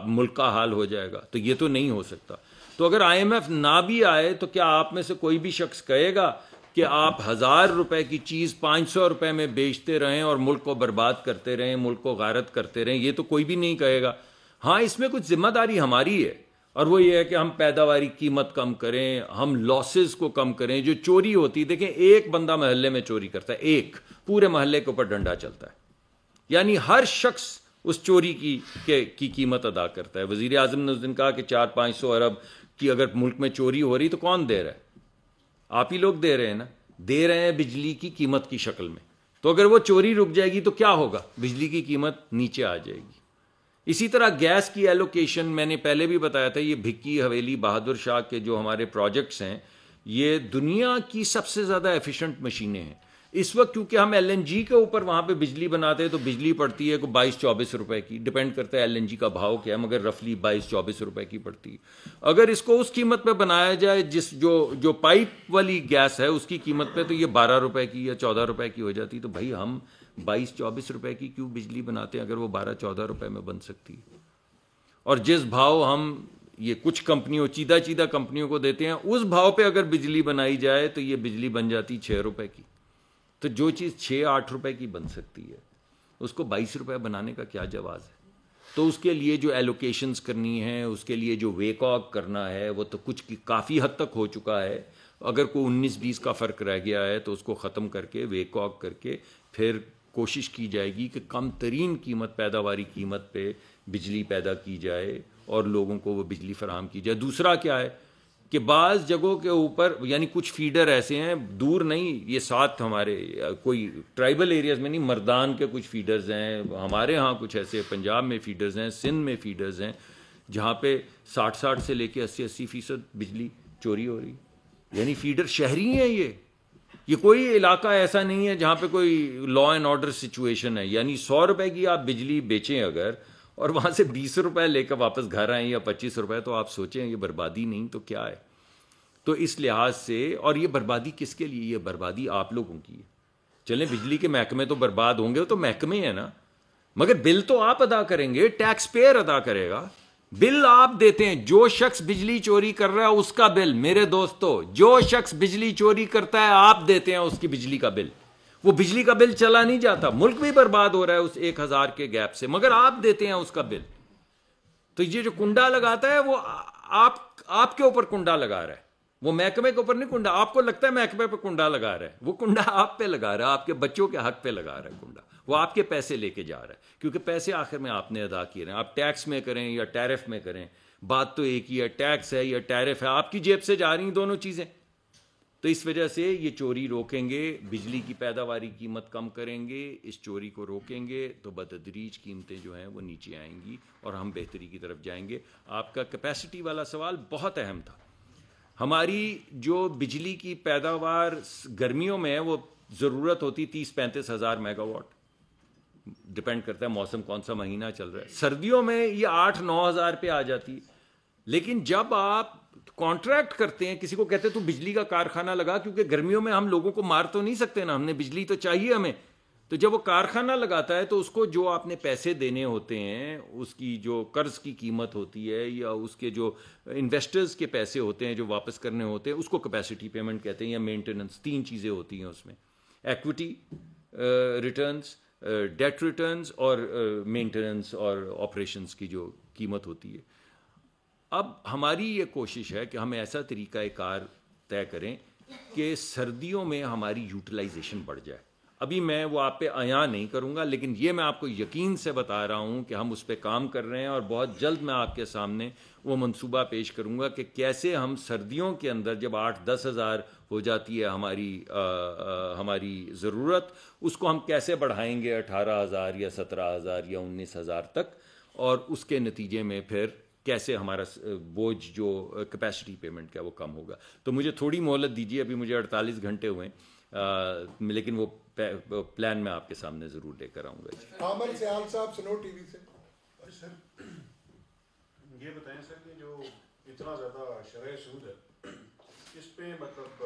Speaker 1: ملک کا حال ہو جائے گا. تو یہ تو نہیں ہو سکتا. تو اگر آئی ایم ایف نہ بھی آئے تو کیا آپ میں سے کوئی بھی شخص کہے گا کہ آپ 1,000 روپے کی چیز 500 روپے میں بیچتے رہیں اور ملک کو برباد کرتے رہیں, ملک کو غارت کرتے رہیں؟ یہ تو کوئی بھی نہیں کہے گا. ہاں, اس میں کچھ ذمہ داری ہماری ہے, اور وہ یہ ہے کہ ہم پیداواری قیمت کم کریں, ہم لاسز کو کم کریں. جو چوری ہوتی, دیکھیں ایک بندہ محلے میں چوری کرتا ہے, ایک پورے محلے کے اوپر ڈنڈا چلتا ہے, یعنی ہر شخص اس چوری کی قیمت ادا کرتا ہے. وزیر اعظم نے اس دن کہا کہ 400-500 ارب کی اگر ملک میں چوری ہو رہی تو کون دے رہا ہے؟ آپ ہی لوگ دے رہے ہیں نا, دے رہے ہیں بجلی کی قیمت کی شکل میں. تو اگر وہ چوری رک جائے گی تو کیا ہوگا؟ بجلی کی قیمت نیچے آ جائے گی. اسی طرح گیس کی ایلوکیشن, میں نے پہلے بھی بتایا تھا, یہ بھکی حویلی بہادر شاہ کے جو ہمارے پروجیکٹس ہیں یہ دنیا کی سب سے زیادہ ایفیشنٹ مشینیں ہیں. اس وقت کیونکہ ہم ایل این جی کے اوپر وہاں پہ بجلی بناتے ہیں تو بجلی پڑتی ہے کوئی 22-24 روپے کی, ڈپینڈ کرتا ہے ایل این جی کا بھاؤ کیا ہے, مگر رفلی 22-24 روپے کی پڑتی ہے. اگر اس کو اس قیمت پہ بنایا جائے جو پائپ والی گیس ہے اس کی قیمت پہ, تو یہ 12 روپے کی یا 14 روپے کی ہو جاتی. تو بھائی ہم 22-24 روپے کی کیوں بجلی بناتے ہیں اگر وہ 12-14 روپے میں بن سکتی ہے؟ اور جس بھاؤ ہم یہ کچھ کمپنیوں چیدہ کمپنیوں کو دیتے ہیں, اس بھاؤ پہ اگر بجلی بنائی جائے تو یہ بجلی بن جاتی 6 روپے کی. تو جو چیز 6-8 روپے کی بن سکتی ہے اس کو 22 روپے بنانے کا کیا جواز ہے؟ تو اس کے لیے جو ایلوکیشنز کرنی ہے, اس کے لیے جو ویک آف کرنا ہے, وہ تو کچھ کافی حد تک ہو چکا ہے. اگر کوئی 19-20 کا فرق رہ گیا ہے تو اس کو ختم کر کے ویک آف کر کے پھر کوشش کی جائے گی کہ کم ترین قیمت, پیداواری قیمت پہ بجلی پیدا کی جائے اور لوگوں کو وہ بجلی فراہم کی جائے. دوسرا کیا ہے کہ بعض جگہوں کے اوپر, یعنی کچھ فیڈر ایسے ہیں, دور نہیں, یہ ساتھ ہمارے کوئی ٹرائبل ایریاز میں نہیں, مردان کے کچھ فیڈرز ہیں, ہمارے ہاں کچھ ایسے پنجاب میں فیڈرز ہیں, سندھ میں فیڈرز ہیں, جہاں پہ 60 سے لے کے 80% بجلی چوری ہو رہی. یعنی فیڈر شہری ہیں, یہ کوئی علاقہ ایسا نہیں ہے جہاں پہ کوئی لا اینڈ آرڈر سچویشن ہے. یعنی 100 روپے کی آپ بجلی بیچیں اگر, اور وہاں سے 20 روپے لے کر واپس گھر آئیں یا 25 روپے, تو آپ سوچیں یہ بربادی نہیں تو کیا ہے؟ تو اس لحاظ سے, اور یہ بربادی کس کے لیے؟ یہ بربادی آپ لوگوں کی ہے. چلیں بجلی کے محکمے تو برباد ہوں گے, وہ تو محکمے ہیں نا, مگر بل تو آپ ادا کریں گے, ٹیکس پیئر ادا کرے گا. بل آپ دیتے ہیں, جو شخص بجلی چوری کر رہا ہے اس کا بل, میرے دوستو, جو شخص بجلی چوری کرتا ہے آپ دیتے ہیں اس کی بجلی کا بل. وہ بجلی کا بل چلا نہیں جاتا, ملک بھی برباد ہو رہا ہے اس 1,000 کے گیپ سے, مگر آپ دیتے ہیں اس کا بل. تو یہ جو کنڈا لگاتا ہے وہ آپ کے اوپر کنڈا لگا رہا ہے, وہ محکمے کے اوپر نہیں کنڈا. آپ کو لگتا ہے محکمے پہ کنڈا لگا رہا ہے, وہ کنڈا آپ پہ لگا رہا ہے, آپ کے بچوں کے حق پہ لگا رہا ہے کنڈا. وہ آپ کے پیسے لے کے جا رہا ہے, کیونکہ پیسے آخر میں آپ نے ادا کیے رہے ہیں. آپ ٹیکس میں کریں یا ٹیرف میں کریں, بات تو ایک ہی ہے, ٹیکس ہے یا ٹیرف ہے, آپ کی جیب سے جا رہی ہیں دونوں چیزیں. تو اس وجہ سے یہ چوری روکیں گے, بجلی کی پیداواری قیمت کم کریں گے, اس چوری کو روکیں گے تو بتدریج قیمتیں جو ہیں وہ نیچے آئیں گی اور ہم بہتری کی طرف جائیں گے. آپ کا کیپیسٹی والا سوال بہت اہم تھا. ہماری جو بجلی کی پیداوار گرمیوں میں ہے وہ ضرورت ہوتی 30-35 ہزار میگا واٹ, ڈپینڈ کرتا ہے موسم کون سا مہینہ چل رہا ہے. سردیوں میں یہ 8-9 ہزار پہ آ جاتی ہے. لیکن جب آپ کانٹریکٹ کرتے ہیں, کسی کو کہتے ہیں تو بجلی کا کارخانہ لگا, کیونکہ گرمیوں میں ہم لوگوں کو مار تو نہیں سکتے نا, ہم نے بجلی تو چاہیے ہمیں. تو جب وہ کارخانہ لگاتا ہے تو اس کو جو آپ نے پیسے دینے ہوتے ہیں, اس کی جو قرض کی قیمت ہوتی ہے یا اس کے جو انویسٹرز کے پیسے ہوتے ہیں جو واپس کرنے ہوتے ہیں, اس کو کیپیسٹی پیمنٹ کہتے ہیں یا مینٹیننس. 3 چیزیں ہوتی ہیں اس میں, ایکوٹی ریٹرنز, ڈیٹ ریٹرنز اور مینٹیننس اور آپریشنز کی جو قیمت ہوتی ہے. اب ہماری یہ کوشش ہے کہ ہم ایسا طریقہ کار طے کریں کہ سردیوں میں ہماری یوٹیلائزیشن بڑھ جائے. ابھی میں وہ آپ پہ عیاں نہیں کروں گا، لیکن یہ میں آپ کو یقین سے بتا رہا ہوں کہ ہم اس پہ کام کر رہے ہیں، اور بہت جلد میں آپ کے سامنے وہ منصوبہ پیش کروں گا کہ کیسے ہم سردیوں کے اندر جب 8-10 ہزار ہو جاتی ہے ہماری ضرورت، اس کو ہم کیسے بڑھائیں گے 18,000 یا 17,000 یا 19,000 تک، اور اس کے نتیجے میں پھر کیسے ہمارا بوجھ جو کیپیسٹی پیمنٹ کا وہ کم ہوگا. تو مجھے تھوڑی مہلت دیجیے، ابھی مجھے 48 گھنٹے ہوئے ہیں، لیکن وہ پلان میں آپ کے سامنے ضرور لے کر آؤں گا.
Speaker 4: عامر سیال صاحب، سنو ٹی وی سے.
Speaker 5: سر یہ بتائیں سر کہ جو اتنا زیادہ شرح سود ہے، اس پہ مطلب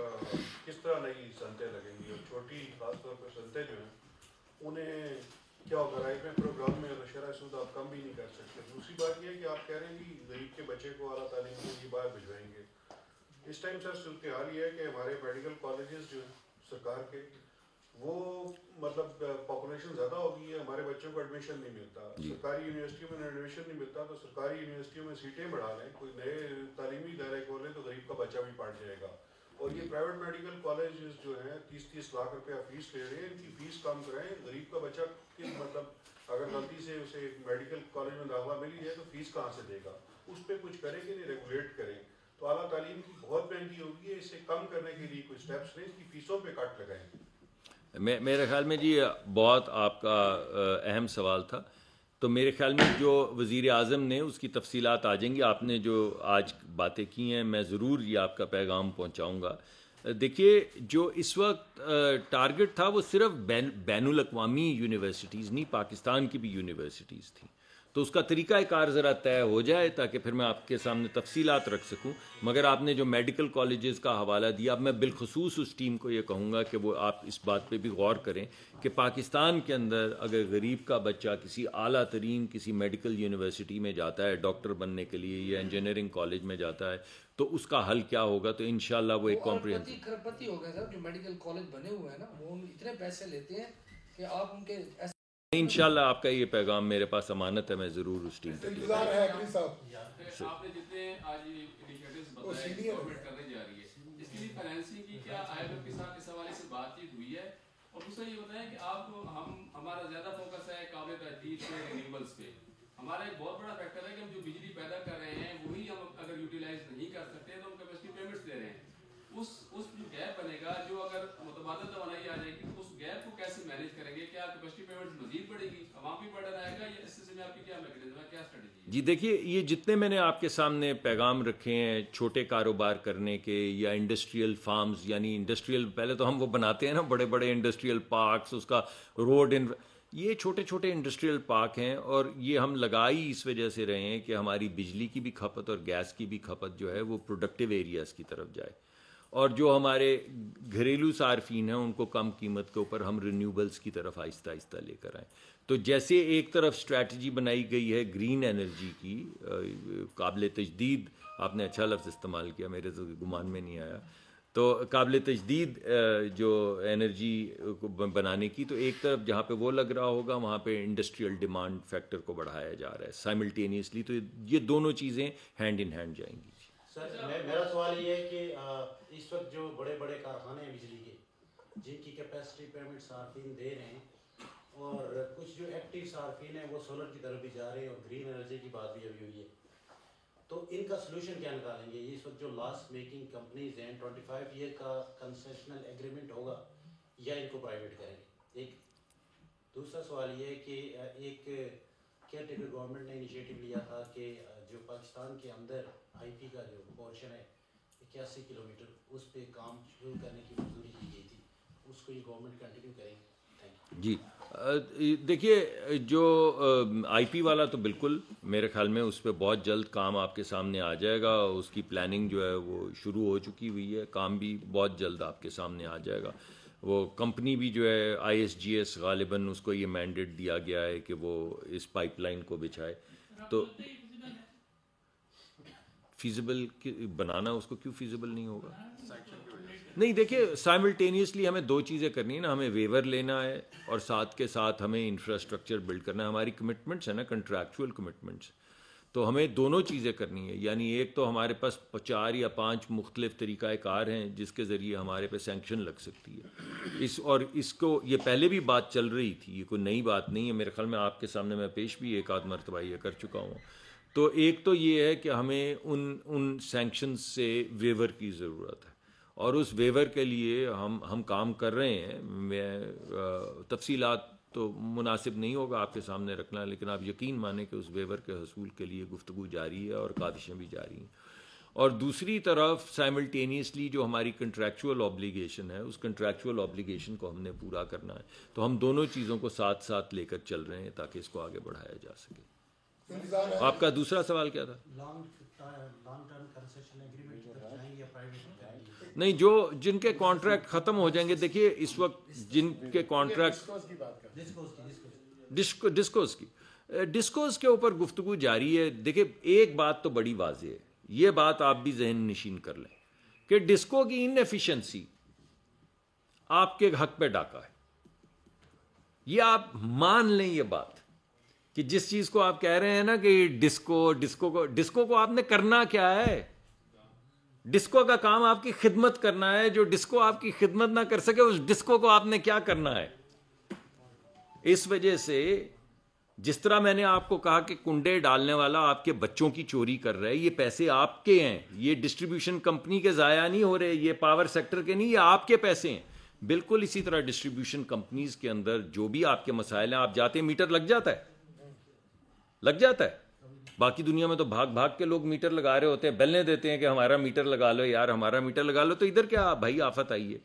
Speaker 5: کس طرح نئی صنعتیں لگیں گی، اور چھوٹی خاص طور پر صنعتیں جو ہیں انہیں کیا ہوگا؟ رائٹ میں پروگرام میں شرح سود آپ کم بھی نہیں کر سکتے. دوسری بات یہ ہے کہ آپ کہہ رہے ہیں کہ غریب کے بچے کو اعلیٰ تعلیم کے لیے باہر بھجوائیں گے. اس ٹائم سر صورتحال یہ ہے کہ ہمارے میڈیکل کالجز جو سرکار کے، وہ مطلب پاپولیشن زیادہ ہوگی ہے، ہمارے بچوں کو ایڈمیشن نہیں ملتا. سرکاری یونیورسٹیوں میں ایڈمیشن نہیں ملتا، تو سرکاری یونیورسٹیوں میں سیٹیں بڑھا لیں، کوئی نئے تعلیمی ادارے کھولیں تو غریب کا بچہ بھی پڑھ جائے گا. اور یہ پرائیویٹ میڈیکل کالجز جو ہیں 30-30 لاکھ روپیہ فیس لے رہے ہیں، ان کی فیس کم کرائیں. غریب کا بچہ مطلب اگر غلطی سے اسے میڈیکل کالج میں داخلہ ملی ہے تو فیس کہاں سے دے گا؟ اس پہ کچھ کریں کہ نہیں، ریگولیٹ کریں. تو اعلیٰ تعلیم کی بہت مہنگی ہوگی ہے، اسے کم کرنے کے لیے کوئی اسٹیپس لیں، اس کی فیسوں پہ کٹ لگائیں.
Speaker 1: میرے خیال میں جی بہت آپ کا اہم سوال تھا. تو میرے خیال میں جو وزیر اعظم نے اس کی تفصیلات آ جائیں گی. آپ نے جو آج باتیں کی ہیں میں ضرور یہ آپ کا پیغام پہنچاؤں گا. دیکھیے جو اس وقت ٹارگٹ تھا وہ صرف بین الاقوامی یونیورسٹیز نہیں، پاکستان کی بھی یونیورسٹیز تھیں. تو اس کا طریقہ کار ذرا طے ہو جائے تاکہ پھر میں آپ کے سامنے تفصیلات رکھ سکوں. مگر آپ نے جو میڈیکل کالجز کا حوالہ دیا، اب میں بالخصوص اس ٹیم کو یہ کہوں گا کہ وہ آپ اس بات پہ بھی غور کریں کہ پاکستان کے اندر اگر غریب کا بچہ کسی اعلیٰ ترین کسی میڈیکل یونیورسٹی میں جاتا ہے ڈاکٹر بننے کے لیے یا انجینئرنگ کالج میں جاتا ہے تو اس کا حل کیا ہوگا. تو انشاءاللہ وہ ایک کمپریہنسو
Speaker 3: کرپتی ہو گئے صاحب، جو میڈیکل کالج بنے ہوئے ہیں نا، وہ اتنے پیسے لیتے ہیں کہ آپ ان کے
Speaker 1: انشاءاللہ آپ کا یہ پیغام میرے پاس امانت ہے، میں ضرور اس ٹیم
Speaker 4: انتظار ہے. اگلی صاحب،
Speaker 6: آپ نے جتنے آج انیشیٹوز بتائے گورنمنٹ کرنے جا رہی ہے، اس کے لیے فائنینسنگ کی کیا آئی ایم ایف کے ساتھ اس حوالے سے بات چیت ہوئی ہے؟ اور دوسرا یہ بتائیں کہ آپ ہمارا زیادہ فوکس ہے قابل تجدید پہ، رینیوبلس پہ. ہمارا ایک بہت بڑا فیکٹر ہے کہ ہم جو بجلی پیدا کر رہے ہیں وہی ہم اگر یوٹیلائز نہیں کر سکتے تو ہم کیپیسٹی پیمنٹس دے رہے ہیں. اس جو گیپ بنے گا، جو اگر متبادل توانائی آ جائے گی تو اس گیپ کو کیسے مینیج کریں گے؟ کیا کیپیسٹی پیمنٹس مزید بڑھے گی، عوام بھی بڑھا رہے گا، یا اس سلسلے میں آپ کی کیا میکینزم ہے، کیا اسٹریٹجی ہے؟
Speaker 1: جی دیکھیے، یہ جتنے میں نے آپ کے سامنے پیغام رکھے ہیں چھوٹے کاروبار کرنے کے یا انڈسٹریل فارمز، یعنی انڈسٹریل، پہلے تو ہم وہ بناتے ہیں نا بڑے بڑے انڈسٹریل پارکس، اس کا روڈ یہ چھوٹے چھوٹے انڈسٹریل پارک ہیں. اور یہ ہم لگا ہی اس وجہ سے رہے ہیں کہ ہماری بجلی کی بھی کھپت اور گیس کی بھی کھپت جو ہے وہ پروڈکٹیو ایریاز کی طرف جائے، اور جو ہمارے گھریلو صارفین ہیں ان کو کم قیمت کے اوپر ہم رینیوبلز کی طرف آہستہ آہستہ لے کر آئیں. تو جیسے ایک طرف اسٹریٹجی بنائی گئی ہے گرین انرجی کی، قابل تجدید، آپ نے اچھا لفظ استعمال کیا، میرے تو گمان میں نہیں آیا، تو قابل تجدید جو انرجی کو بنانے کی، تو ایک طرف جہاں پہ وہ لگ رہا ہوگا وہاں پہ انڈسٹریل ڈیمانڈ فیکٹر کو بڑھایا جا رہا ہے سائملٹینیسلی. تو یہ دونوں چیزیں ہینڈ ان ہینڈ جائیں گی.
Speaker 7: سر میرا سوال یہ ہے کہ اس وقت جو بڑے بڑے کارخانے ہیں بجلی کے، جن کی کیپیسٹی پیمنٹ صارفین دے رہے ہیں، اور کچھ جو ایکٹیو صارفین ہیں وہ سولر کی طرف بھی جا رہے ہیں، اور گرین انرجی کی بات بھی ابھی ہوئی ہے، تو ان کا سلوشن کیا نکالیں گے؟ اس وقت جو لاس میکنگ کمپنیز ہیں 25 ایئر کا کنسیشنل ایگریمنٹ ہوگا یا ان کو پرائیویٹ کریں گے؟ ایک دوسرا سوال یہ ہے کہ ایک کیئر ٹیکر گورنمنٹ نے انیشیٹو لیا تھا کہ جو پاکستان کے اندر آئی پی کا جو پورشن ہے 81 کلومیٹر، اس پہ کام شروع کرنے کی منظوری کی گئی تھی، اس کو یہ گورنمنٹ کنٹینیو کریں گے؟
Speaker 1: جی دیکھیے، جو آئی پی والا تو بالکل میرے خیال میں اس پہ بہت جلد کام آپ کے سامنے آ جائے گا. اس کی پلاننگ جو ہے وہ شروع ہو چکی ہوئی ہے، کام بھی بہت جلد آپ کے سامنے آ جائے گا. وہ کمپنی بھی جو ہے آئی ایس جی ایس غالباً اس کو یہ مینڈیٹ دیا گیا ہے کہ وہ اس پائپ لائن کو بچھائے. تو فیزیبل بنانا اس کو کیوں فیزیبل نہیں ہوگا؟ نہیں، دیکھیے سائملٹینیسلی ہمیں دو چیزیں کرنی ہے نا، ہمیں ویور لینا ہے اور ساتھ کے ساتھ ہمیں انفراسٹرکچر بلڈ کرنا ہے. ہماری کمٹمنٹس ہیں نا، کنٹریکچوئل کمٹمنٹس. تو ہمیں دونوں چیزیں کرنی ہے. یعنی ایک تو ہمارے پاس 4 یا 5 مختلف طریقہ کار ہیں جس کے ذریعے ہمارے پہ سینکشن لگ سکتی ہے. اس کو یہ پہلے بھی بات چل رہی تھی, یہ کوئی نئی بات نہیں ہے. میرے خیال میں آپ کے سامنے میں پیش بھی ایک آدھ مرتبہ یہ کر چکا ہوں. تو ایک تو یہ ہے کہ ہمیں ان سینکشن سے ویور کی ضرورت ہے, اور اس ویور کے لیے ہم کام کر رہے ہیں. میں تفصیلات تو مناسب نہیں ہوگا آپ کے سامنے رکھنا, لیکن آپ یقین مانیں کہ اس ویور کے حصول کے لیے گفتگو جاری ہے اور کاوشیں بھی جاری ہیں. اور دوسری طرف سائملٹینیسلی جو ہماری کنٹریکچوئل آبلیگیشن ہے, اس کنٹریکچوئل آبلیگیشن کو ہم نے پورا کرنا ہے. تو ہم دونوں چیزوں کو ساتھ ساتھ لے کر چل رہے ہیں تاکہ اس کو آگے بڑھایا جا سکے. آپ کا دوسرا سوال کیا تھا؟ نہیں, جن کے کانٹریکٹ ختم ہو جائیں گے, دیکھیے اس وقت جن کے کانٹریکٹ ڈسکوز کے اوپر گفتگو جاری ہے. دیکھیے ایک بات تو بڑی واضح ہے, یہ بات آپ بھی ذہن نشین کر لیں کہ ڈسکو کی انیفیشنسی آپ کے حق پہ ڈاکا ہے. یہ آپ مان لیں یہ بات کہ جس چیز کو آپ کہہ رہے ہیں نا کہ ڈسکو کو آپ نے کرنا کیا ہے. ڈسکو کا کام آپ کی خدمت کرنا ہے. جو ڈسکو آپ کی خدمت نہ کر سکے اس ڈسکو کو آپ نے کیا کرنا ہے. اس وجہ سے جس طرح میں نے آپ کو کہا کہ کنڈے ڈالنے والا آپ کے بچوں کی چوری کر رہا ہے, یہ پیسے آپ کے ہیں, یہ ڈسٹریبیوشن کمپنی کے ضائع نہیں ہو رہے, یہ پاور سیکٹر کے نہیں, یہ آپ کے پیسے ہیں. بالکل اسی طرح ڈسٹریبیوشن کمپنیز کے اندر جو بھی آپ کے مسائل ہیں, آپ جاتے ہیں میٹر لگ جاتا ہے. باقی دنیا میں تو بھاگ کے لوگ میٹر لگا رہے ہوتے ہیں, بیلنے دیتے ہیں کہ ہمارا میٹر لگا لو یار, ہمارا میٹر لگا لو. تو ادھر کیا بھائی آفت آئی ہے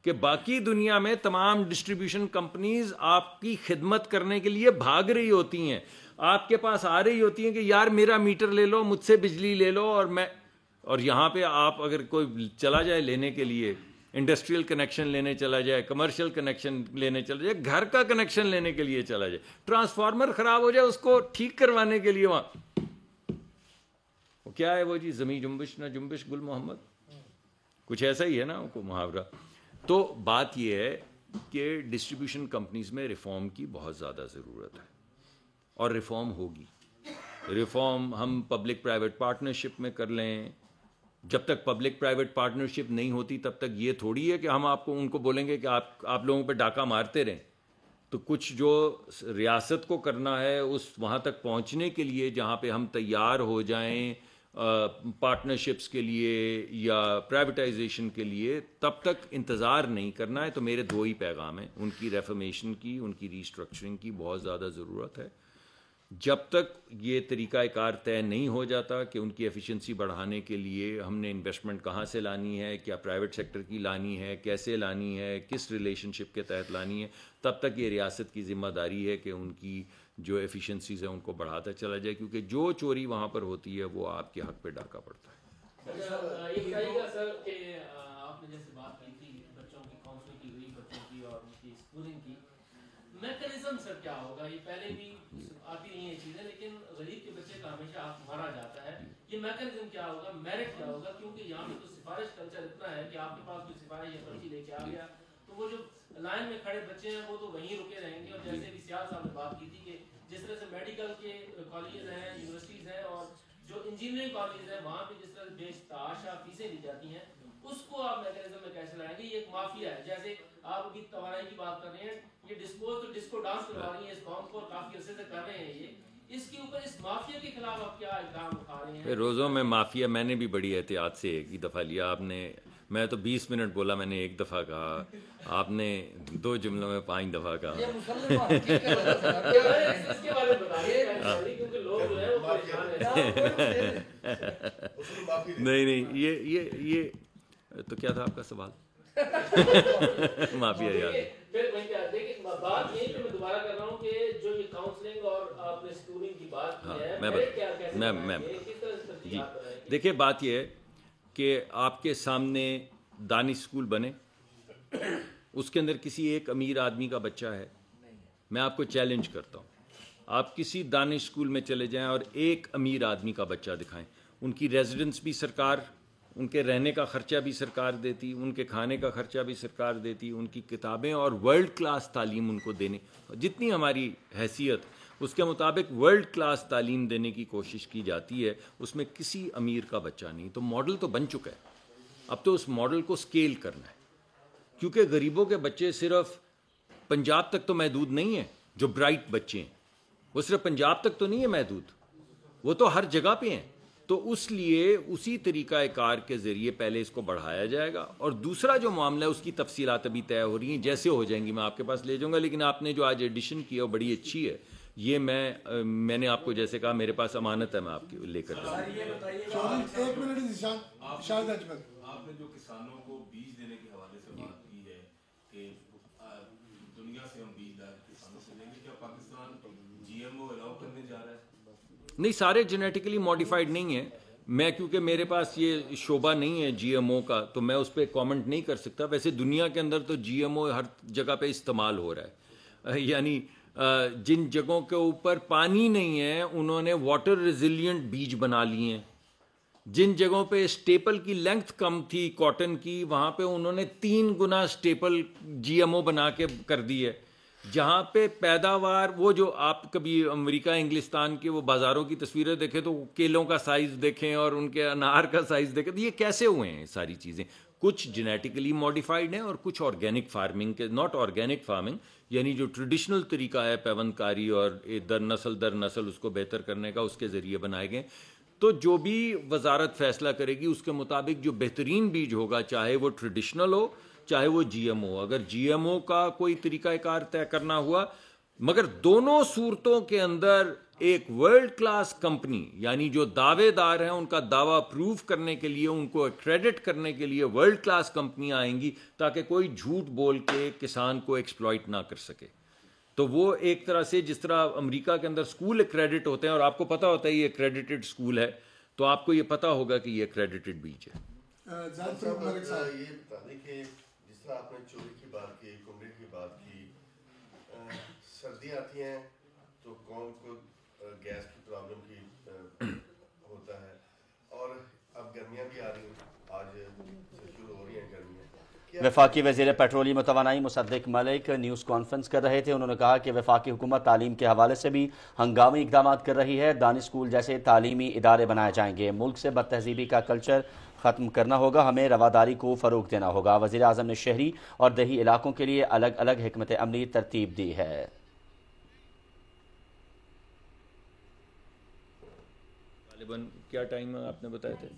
Speaker 1: کہ باقی دنیا میں تمام ڈسٹریبیوشن کمپنیز آپ کی خدمت کرنے کے لیے بھاگ رہی ہوتی ہیں, آپ کے پاس آ رہی ہوتی ہیں کہ یار میرا میٹر لے لو, مجھ سے بجلی لے لو. اور یہاں پہ آپ اگر کوئی چلا جائے لینے کے لیے, انڈسٹریل کنیکشن لینے چلا جائے, کمرشل کنیکشن لینے چلا جائے, گھر کا کنیکشن لینے کے لیے چلا جائے, ٹرانسفارمر خراب ہو جائے اس کو ٹھیک کروانے کے لیے وہاں وہ کیا ہے وہ جی, زمیں جنبش نہ جنبش گل محمد, کچھ ایسا ہی ہے نا کو محاورہ. تو بات یہ ہے کہ ڈسٹریبیوشن کمپنیز میں ریفارم کی بہت زیادہ ضرورت ہے, اور ریفارم ہوگی. ریفارم ہم پبلک پرائیویٹ پارٹنرشپ میں کر لیں. جب تک پبلک پرائیویٹ پارٹنرشپ نہیں ہوتی تب تک یہ تھوڑی ہے کہ ہم آپ کو ان کو بولیں گے کہ آپ لوگوں پہ ڈاکہ مارتے رہیں. تو کچھ جو ریاست کو کرنا ہے اس وہاں تک پہنچنے کے لیے جہاں پہ ہم تیار ہو جائیں پارٹنرشپس کے لیے یا پرائیویٹائزیشن کے لیے, تب تک انتظار نہیں کرنا ہے. تو میرے 2 ہی پیغام ہیں, ان کی ریفارمیشن کی, ان کی ریسٹرکچرنگ کی بہت زیادہ ضرورت ہے. جب تک یہ طریقہ کار طے نہیں ہو جاتا کہ ان کی ایفیشنسی بڑھانے کے لیے ہم نے انویسٹمنٹ کہاں سے لانی ہے, کیا پرائیویٹ سیکٹر کی لانی ہے, کیسے لانی ہے, کس ریلیشن شپ کے تحت لانی ہے, تب تک یہ ریاست کی ذمہ داری ہے کہ ان کی جو ایفیشنسیز ہیں ان کو بڑھاتا چلا جائے, کیونکہ جو چوری وہاں پر ہوتی ہے وہ آپ کے حق پہ ڈاکہ پڑتا ہے.
Speaker 8: یہ بتائیے گا سر کہ آپ نے جیسے بات کی تھی بچوں کی کاؤنسلنگ کی ہوئی, بچوں کی اور ان کی اسکولنگ کی, میکینزم سر کیا ہوگا؟ یہ پہلے بھی آتی رہی ہیں چیزیں, لیکن غریب کے بچے کا ہمیشہ مارا جاتا ہے. یہ میکینزم کیا ہوگا, میرٹ کیا ہوگا؟ کیونکہ یہاں پہ تو سفارش کلچر اتنا ہے کہ آپ کے پاس کوئی سفارش یا پرچی لے کے آ گیا تو وہ جو لائن میں کھڑے بچے ہیں وہ تو وہیں رکے رہیں گے. اور جیسے بھی سیاض صاحب نے بات کی تھی کہ جس طرح سے میڈیکل کے کالجز ہیں, یونیورسٹیز ہیں, اور جو انجینئرنگ کالجز ہیں وہاں پہ جس طرح بے تحاشا فیسیں لی جاتی ہیں, اس کو آپ میکینزم میں کیسے لائیں گے؟ یہ ایک مافیا ہے. جیسے آپ ابھی توانائی کی بات کر رہے ہیں, یہ ڈسکو ڈانس کروا رہی ہیں اس قوم کو, کافی عرصے سے کر رہے ہیں. یہ اس کے اوپر اس مافیا کے خلاف آپ کیا اقدام اٹھا رہے ہیں؟
Speaker 1: روزوں میں مافیا میں نے بھی بڑی احتیاط سے ایک ہی دفعہ لیا. آپ نے, میں تو 20 منٹ بولا, میں نے 1 دفعہ کہا, آپ نے 2 جملوں میں 5 دفعہ کہا. نہیں یہ تو کیا تھا آپ کا سوال؟ معافی ہے یار.
Speaker 8: بات یہ کہ میں دوبارہ کر رہا ہوں کہ جو یہ کاؤنسلنگ اور آپ نے اسکولنگ کی بات کی ہے,
Speaker 1: میں جی دیکھیے, بات یہ ہے کہ آپ کے سامنے دانش اسکول بنے, اس کے اندر کسی ایک امیر آدمی کا بچہ ہے, میں آپ کو چیلنج کرتا ہوں, آپ کسی دانش اسکول میں چلے جائیں اور ایک امیر آدمی کا بچہ دکھائیں, ان کی ریزیڈنس بھی سرکار, ان کے رہنے کا خرچہ بھی سرکار دیتی, ان کے کھانے کا خرچہ بھی سرکار دیتی, ان کی کتابیں اور ورلڈ کلاس تعلیم ان کو دینے, جتنی ہماری حیثیت, اس کے مطابق ورلڈ کلاس تعلیم دینے کی کوشش کی جاتی ہے، اس میں کسی امیر کا بچہ نہیں. تو ماڈل تو بن چکا ہے، اب تو اس ماڈل کو سکیل کرنا ہے، کیونکہ غریبوں کے بچے صرف پنجاب تک تو محدود نہیں ہیں. جو برائٹ بچے ہیں وہ صرف پنجاب تک تو نہیں ہے محدود، وہ تو ہر جگہ پہ ہیں. تو اس لیے اسی طریقہ کار کے ذریعے پہلے اس کو بڑھایا جائے گا، اور دوسرا جو معاملہ ہے اس کی تفصیلات ابھی طے ہو رہی ہیں، جیسے ہو جائیں گی میں آپ کے پاس لے جاؤں گا. لیکن آپ نے جو آج ایڈیشن کیا وہ بڑی اچھی ہے. یہ میں نے آپ کو جیسے کہا میرے پاس امانت ہے، میں آپ کی لے کر جاؤں.
Speaker 4: ایک منٹ شاہد اجمل،
Speaker 9: آپ نے جو کسانوں کو بیج دینے کے حوالے سے بات کی ہے کہ دنیا سے ہم بیج لا کے کسانوں سے لیں گے، کیا پاکستان جی ایم او الاؤ کرنے جا رہا ہے؟
Speaker 1: نہیں، سارے جینیٹیکلی ماڈیفائڈ نہیں ہیں. میں کیونکہ میرے پاس یہ شعبہ نہیں ہے جی ایم او کا، تو میں اس پہ کامنٹ نہیں کر سکتا. ویسے دنیا کے اندر تو جی ایم او ہر جگہ پہ استعمال ہو رہا ہے. یعنی جن جگہوں کے اوپر پانی نہیں ہے انہوں نے واٹر ریزیلینٹ بیج بنا لیے ہیں. جن جگہوں پہ اسٹیپل کی لینتھ کم تھی کاٹن کی، وہاں پہ انہوں نے 3 گنا اسٹیپل جی ایم او بنا کے کر دی ہے. جہاں پہ پیداوار، وہ جو آپ کبھی امریکہ انگلستان کے وہ بازاروں کی تصویریں دیکھیں تو کیلوں کا سائز دیکھیں اور ان کے انار کا سائز دیکھیں، تو یہ کیسے ہوئے ہیں ساری چیزیں؟ کچھ جینیٹیکلی ماڈیفائڈ ہیں اور کچھ آرگینک فارمنگ کے. ناٹ آرگینک فارمنگ یعنی جو ٹریڈیشنل طریقہ ہے پیوند کاری اور در نسل اس کو بہتر کرنے کا، اس کے ذریعے بنائے گئے. تو جو بھی وزارت فیصلہ کرے گی اس کے مطابق جو بہترین بیج ہوگا، چاہے وہ ٹریڈیشنل ہو چاہے وہ جی ایم او. اگر جی ایم او کا کوئی طریقہ کار طے کرنا ہوا، مگر دونوں صورتوں کے اندر ایک ورلڈ کلاس کمپنی، یعنی جو دعوے دار ہیں ان کا دعویٰ پروف کرنے کے لیے، ان کو کریڈٹ کرنے کے لیے ورلڈ کلاس کمپنیاں آئیں گی، تاکہ کوئی جھوٹ بول کے کسان کو ایکسپلائٹ نہ کر سکے. تو وہ ایک طرح سے جس طرح امریکہ کے اندر سکول ایکریڈٹ ہوتے ہیں، اور آپ کو پتہ ہوتا ہے یہ ایکریڈیٹڈ سکول ہے، تو آپ کو یہ پتہ ہوگا کہ یہ ایکریڈیٹڈ بیج ہے.
Speaker 10: یہ بتا دیں کہ جس طرح آپ نے چوری کی بات کی، کمرے کی بات کی، سردیاں آتی ہیں تو قوم کو گیس کی پرابلم کی ہوتا ہے، اور اب گرمیاں بھی آ رہی ہیں، آج سے شروع ہو رہی ہیں گرمیاں.
Speaker 11: وفاقی وزیر پیٹرولیم و توانائی مصدق ملک نیوز کانفرنس کر رہے تھے. انہوں نے کہا کہ وفاقی حکومت تعلیم کے حوالے سے بھی ہنگامی اقدامات کر رہی ہے. دانش اسکول جیسے تعلیمی ادارے بنائے جائیں گے. ملک سے بد تہذیبی کا کلچر ختم کرنا ہوگا. ہمیں رواداری کو فروغ دینا ہوگا. وزیر اعظم نے شہری اور دیہی علاقوں کے لیے الگ الگ حکمت عملی ترتیب دی ہے.
Speaker 1: غالباً کیا ٹائم آپ نے بتایا تھے؟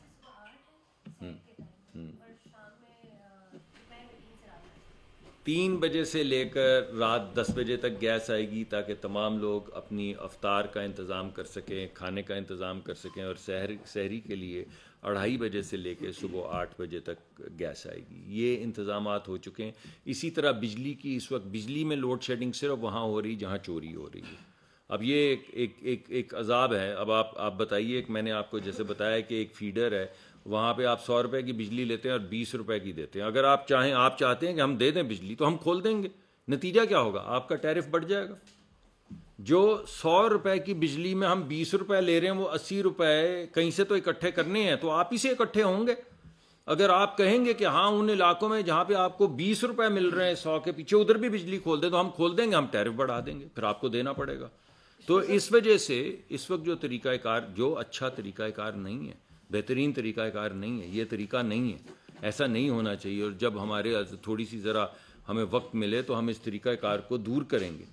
Speaker 1: 3 بجے سے لے کر رات 10 بجے تک گیس آئے گی، تاکہ تمام لوگ اپنی افطار کا انتظام کر سکیں، کھانے کا انتظام کر سکیں، اور سحری کے لیے 2:30 بجے سے لے کے صبح 8 بجے تک گیس آئے گی. یہ انتظامات ہو چکے ہیں. اسی طرح بجلی کی اس وقت بجلی میں لوڈ شیڈنگ صرف وہاں ہو رہی جہاں چوری ہو رہی ہے. اب یہ ایک عذاب ہے. اب آپ بتائیے کہ میں نے آپ کو جیسے بتایا کہ ایک فیڈر ہے، وہاں پہ آپ 100 روپے کی بجلی لیتے ہیں اور 20 روپے کی دیتے ہیں. اگر آپ چاہتے ہیں کہ ہم دے دیں بجلی تو ہم کھول دیں گے. نتیجہ کیا ہوگا؟ آپ کا ٹیرف بڑھ جائے گا. جو 100 روپے کی بجلی میں ہم 20 روپے لے رہے ہیں، وہ 80 روپے کہیں سے تو اکٹھے کرنے ہیں، تو آپ ہی سے اکٹھے ہوں گے. اگر آپ کہیں گے کہ ہاں ان علاقوں میں جہاں پہ آپ کو 20 روپے مل رہے ہیں 100 کے پیچھے، ادھر بھی بجلی کھول دیں، تو ہم کھول دیں گے، ہم ٹیرف بڑھا دیں گے، پھر آپ کو دینا پڑے گا. تو اس وجہ سے اس وقت جو طریقہ کار، جو اچھا طریقہ کار نہیں ہے، بہترین طریقہ کار نہیں ہے، یہ طریقہ نہیں ہے، ایسا نہیں ہونا چاہیے. اور جب ہمارے تھوڑی سی ذرا ہمیں وقت ملے تو ہم اس طریقہ کار کو دور کریں گے.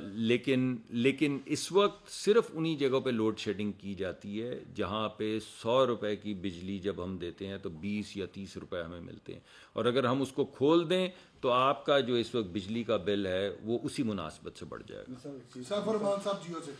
Speaker 1: لیکن اس وقت صرف انہی جگہوں پہ لوڈ شیڈنگ کی جاتی ہے جہاں پہ 100 روپے کی بجلی جب ہم دیتے ہیں تو 20 یا 30 روپے ہمیں ملتے ہیں. اور اگر ہم اس کو کھول دیں تو آپ کا جو اس وقت بجلی کا بل ہے وہ اسی مناسبت سے بڑھ جائے گا.
Speaker 4: صاحب جیو سے